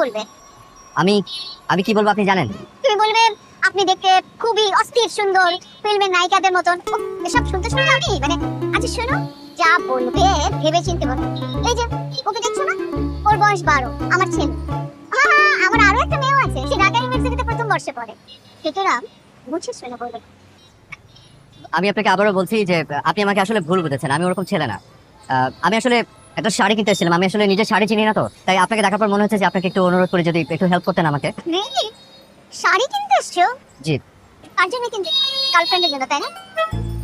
বলবে? আমি আমি কি বলবো আপনি জানেন? তুমি বলবে আপনি দেখতে খুবই অস্থির সুন্দর, ফিল্মের নায়িকাদের মতন। এসব শুনতে শুনতে আমি মানে আচ্ছা শোনো, যা বলবে ভেবে চিন্তে বলবে। এই যে ওকে দেখছো না, ওর বয়স 12, আমার ছেলে। আমার আরো একটা মেয়ে আছে, সে ঢাকা ইউনিভার্সিটিতে প্রথম বর্ষে পড়ে। সুতরাং বুঝে শুনে বলবে। আমি আপনাকে আবারও বলছি যে আপনি আমাকে আসলে ভুল বুঝেছেন, আমি ওরকম ছেলে না। আমি আসলে একটা শাড়ি কিনতে এসেছিলাম, আমি আসলে নিজে শাড়ি চিনি না, তো তাই আপনাকে দেখার পর মনে হচ্ছে যে আপনাকে একটু অনুরোধ করে যদি একটু হেল্প করতেন আমাকে। রিয়েলি? শাড়ি কিনতে এসছো? জি। কার জন্য কিনতে? গার্লফ্রেন্ডের জন্য, তাই না?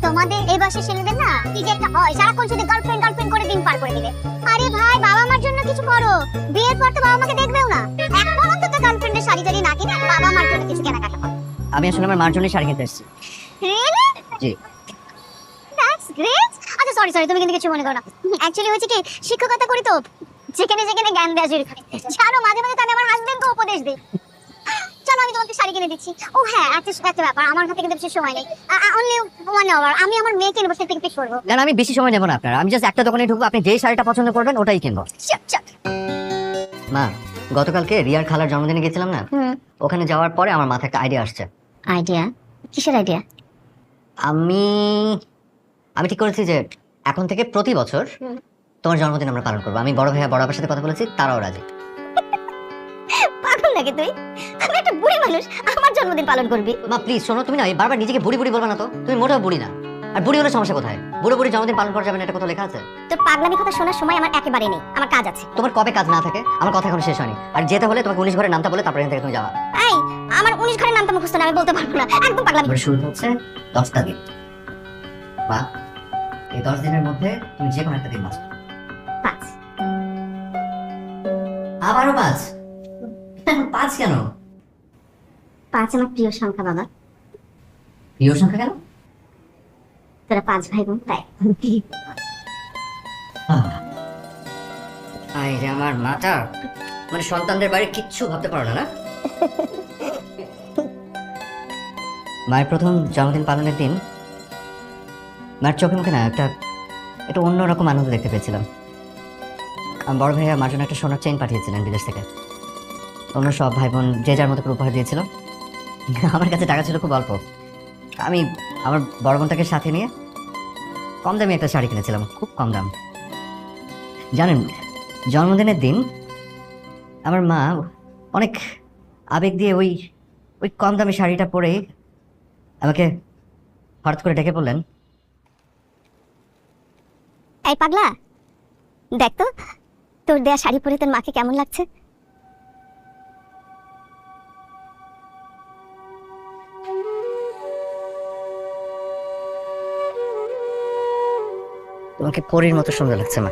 তোমাদের এই বয়সে ছেলেদের না কি যে একটা হয়, সারাক্ষণ শুধু গার্লফ্রেন্ড গার্লফ্রেন্ড করে দিন পার করে দিবে। আরে ভাই, বাবা মার জন্য কিছু করো। বিয়ের পর তো বাবা মাকে দেখবেও না। এখন অন্তত গার্লফ্রেন্ডের শাড়ি টাড়ি না কিনে বাবা মার জন্য কিছু কেনাকাটা করো। আমি আসলে আমার মার জন্যই শাড়ি কিনতে এসেছি। রিয়েলি? জি। That's great. আচ্ছা সরি সরি, তুমি কিন্তু কিছু মনে করো না। অ্যাকচুয়ালি হয়েছে কি, শিক্ষকতা করি তো, যেখানে যেখানে জ্ঞান দেওয়া শুরু করি। জানো মাঝে মাঝে তো আমি আমার হাজবেন্ডকে উপদেশ দিই। চলো আমি তোমাকে শাড়ি কিনে দিচ্ছি। ও হ্যাঁ, একটা ব্যাপার, আমার হাতে কিন্তু বেশি সময় নেই, অনলি 1 আওয়ার। আমি আমার মেয়েকে ইউনিভার্সিটি থেকে পিক করবো। না আমি বেশি সময় নেব না আপনার, আমি জাস্ট একটা দোকানে ঢুকবো, আপনি যেই শাড়িটা পছন্দ করবেন ওটাই কিনবো। মা, গতকালকে রিয়ার খালার জন্মদিনে গেছিলাম না, ওখানে যাওয়ার পরে আমার মাথায় একটা আইডিয়া আসছে। আইডিয়া? কিসের আইডিয়া? আমি আমি ঠিক করেছি যে এখন থেকে প্রতি বছর তোমার জন্মদিন আমরা পালন করবো। আমি বড় ভাইয়া বড় আপার সাথে কথা বলেছি, তারাও রাজি। পাগল নাকি তুই? আমি একটা বুড়ি মানুষ, আমার জন্মদিন পালন করবি? মা প্লিজ শোনো, তুমি না এই বারবার নিজেকে বুড়ি বুড়ি বলবা না তো, তুমি মোটেও বুড়ি না। আর বুড়ি হলে সমস্যা কোথায়? বুড়ো বুড়ি জন্মদিন পালন করা যাবে না, এটা কোথাও লেখা আছে? তোর পাগলামি কথা শোনার সময় আমার একেবারে নেই, আমার কাজ আছে। তোমার কবে কাজ না থাকে? আমার কথা এখনো শেষ হয়নি। আর যেতে হলে তোমাকে 19 ঘরের নামটা বলে তারপরে এখান থেকে তুমি যাবা। এই, আমার 19 ঘরের নামটা মুখস্থ না, আমি বলতে পারবো না, একদম পাগলামি। এবারে শুরু হচ্ছে 10টা দিন। মা, এই 10 দিনের মধ্যে তুমি যে কোনো একটা দিন বাঁচো। 5। আবারও 5? 5 কেন? 5 আমার প্রিয় সংখ্যা বাবা। প্রিয় সংখ্যা কেন? তোরা 5 ভাই বোন, তাই। আই রে আমার মাথা, মানে সন্তানদের বাড়ি কিচ্ছু ভাবতে পারো না, না? মায়ের প্রথম জন্মদিন পালনের দিন মায়ের চোখে মুখে না একটা অন্যরকম আনন্দ দেখতে পেয়েছিলাম। আমার বড় ভাইয়া মার জন্য একটা সোনার চেইন পাঠিয়েছিলেন বিদেশ থেকে। অন্য সব ভাই বোন যে যার মতো করে উপহার দিয়েছিল। আমার কাছে টাকা ছিল খুব অল্প। আমি আমার বড় বোনটাকে সাথে নিয়ে কম দামে একটা শাড়ি কিনেছিলাম, খুব কম দাম। জানেন, জন্মদিনের দিন আমার মা অনেক আবেগ দিয়ে ওই ওই কম দামি শাড়িটা পরে আমাকে হঠাৎ করে ডেকে বললেন, এই পাগলা, দেখ তো তোর দেয়া শাড়ি পরে তোর মাকে কেমন লাগছে। তোমাকে পরীর মতো সুন্দর লাগছে মা।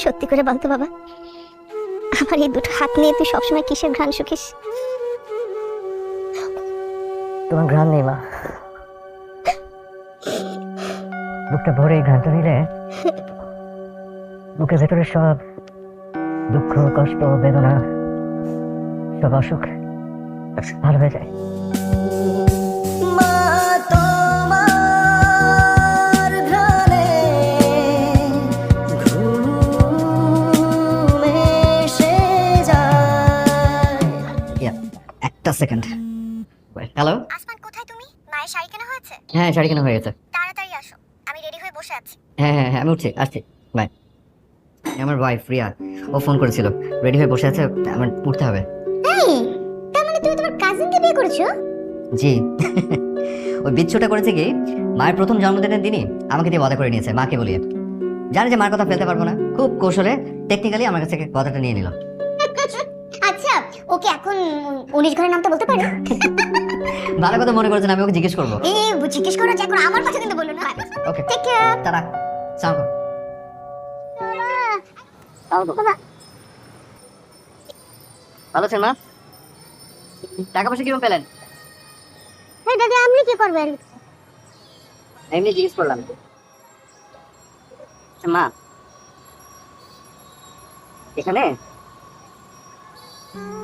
সত্যি করে বলতো বাবা, আমার এই দুটো হাত নিয়ে তুই সবসময় কিসের ঘ্রাণ শুকিস? তোমার ঘ্রাণ নেই মা, বুকটা ভরে এই ঘ্রাণটা নিলে বুকের ভেতরে সব দুঃখ কষ্ট বেদনা সব অসুখ ভালো হয়ে যায়। একটা সেকেন্ড। হ্যালো আসমান, কোথায় তুমি? মায়ের শাড়ি কেনা হয়েছে? হ্যাঁ, শাড়ি কেনা হয়ে গেছে। তাড়াতাড়ি আসো, আমি রেডি হয়ে বসে আছি। হ্যাঁ হ্যাঁ হ্যাঁ, আমি উঠছি, আসছি, বাই। আমার ওয়াইফ রিয়া, ও ফোন করেছিল, রেডি হয়ে বসে আছে, আমার উঠতে হবে। এই, তার মানে তুমি তোমার কাজিনকে বিয়ে করেছো? জি। ওই বিচ্ছুটা করেছে কি, মায়ের প্রথম জন্মদিনের দিনই আমাকে দিয়ে ওয়াদা করে নিয়েছে, মাকে বলিয়ে। জানে যে মার কথা ফেলতে পারবো না, খুব কৌশলে টেকনিক্যালি আমার কাছ থেকে কথাটা নিয়ে নিল। আচ্ছা, ওকে এখন 19 ঘরের নামটা বলতে পারো? ভালো কথা মনে করেছেন, আমি ওকে জিজ্ঞেস করবো। এই জিজ্ঞেস করো যে এখন আমার কথা কিন্তু বলো না। ওকে, টেক কেয়ার। তারা সালাম। ভালো আছেন মা? টাকা পয়সা কিরকম পেলেন? হ্যাঁ দাদা, আপনি কি করবেন? এমনি জিজ্ঞেস করলাম। আচ্ছা মা, এখানে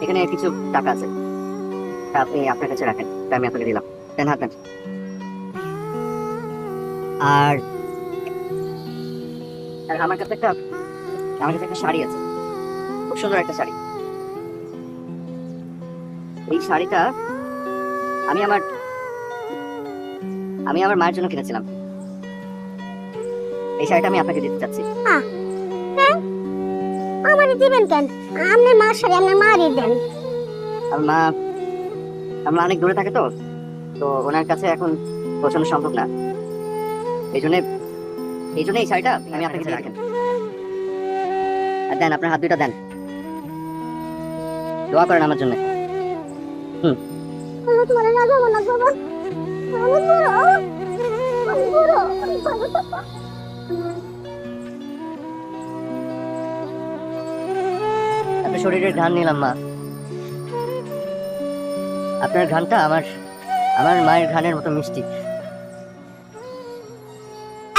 এখানে কিছু টাকা আছে, তা আপনি আপনার কাছে রাখেন, তা আমি আপনাকে দিলাম। দেন হাত দেন। আর আর আমার কাছে একটা শাড়ি আছে, খুব সুন্দর একটা শাড়ি। এই শাড়িটা আমি আমার মায়ের জন্য কিনেছিলাম। এই শাড়িটা আমি আপনাকে দিতে চাচ্ছি। হ্যাঁ, আমারই দিবেন কেন? আপনার মার শাড়ি আপনার মারই দেন। আমার মা অনেক দূরে থাকে, তো তো ওনার কাছে এখন পৌঁছানো সম্ভব না। এই জন্য এই শাড়িটা আমি আপনাকে দিয়ে রাখেন। আর দেন, আপনার হাত দুইটা দেন, দোয়া করেন আমার জন্য। আমি তোমার লাগাবো না বাবা, আমি বড়, আমি বড়, আমি বড়। আপনার শরীরের ঘ্রাণ নিলাম মা। আপনার ঘ্রাণটা আমার মায়ের ঘ্রাণের মতো মিষ্টি।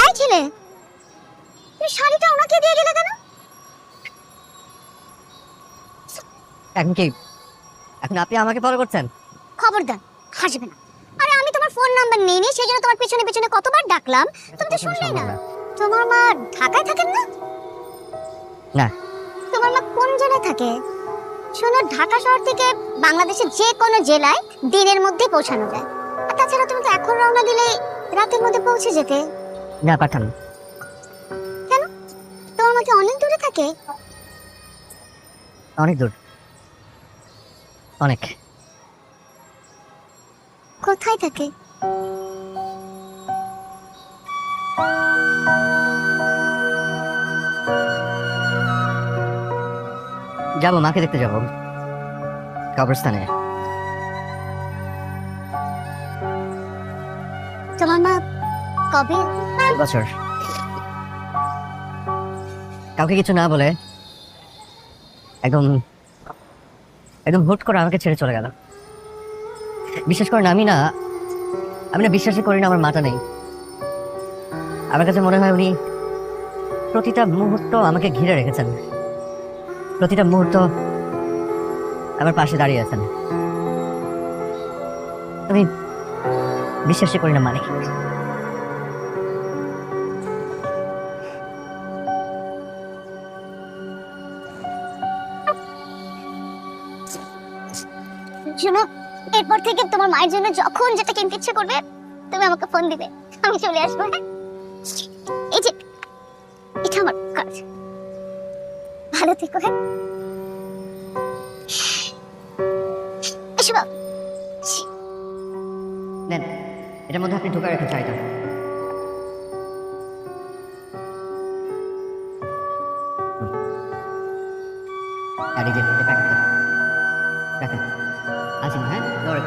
এই ছেলে, তুমি শাড়িটা ওনাকে দিয়ে গেলে কেন? এখন আপনি আমাকে ফলো করছেন? খবরদার, হাসবে না। আরে আমি তোমার ফোন নাম্বার নেইনি, সেই জন্য তোমার পিছনে পিছনে কতবার ডাকলাম, তুমি তো শুনলে না। তোমার মা ঢাকায় থাকেন না? না। তোমার মা কোন জেলায় থাকে? শোনো, ঢাকা শহর থেকে বাংলাদেশের যে কোনো জেলায় দিনের মধ্যে পৌঁছানো যায়। আর তাছাড়া তুমি তো এখন রওনা দিলে রাতের মধ্যে পৌঁছে যেতে। না, পাঠান। কেন? তোমার মা কি অনেক দূরে থাকে? অনেক দূর, অনেক। কোথায় থাকে? যাবো, মাকে দেখতে যাবো কবরস্থানে। তোমার মা কবে? বছর। কাউকে কিছু না বলে একদম হুট করে আমাকে ছেড়ে চলে গেল। বিশ্বাস করেন, আমি না বিশ্বাসই করি না আমার মাটা নেই। আমার কাছে মনে হয় উনি প্রতিটা মুহূর্ত আমাকে ঘিরে রেখেছেন, প্রতিটা মুহূর্ত আমার পাশে দাঁড়িয়ে আছেন। আমি বিশ্বাসই করি না মানে। শোনো, এরপর থেকে তোমার মায়ের জন্য যখন যেটা কিনতে ইচ্ছে করবে তুমি আমাকে ফোন দিবে, আমি চলে আসবো। হ্যাঁ, এই যে এটা আমার কাজ। ভালো থেকো। হ্যাঁ, এসো বাবা। নেন, এটার মধ্যে আপনি ঢোকা রেখে চাইটা। আর এই যে প্যাকেটটা রাখেন। আছি, হ্যাঁ, দৌড়ে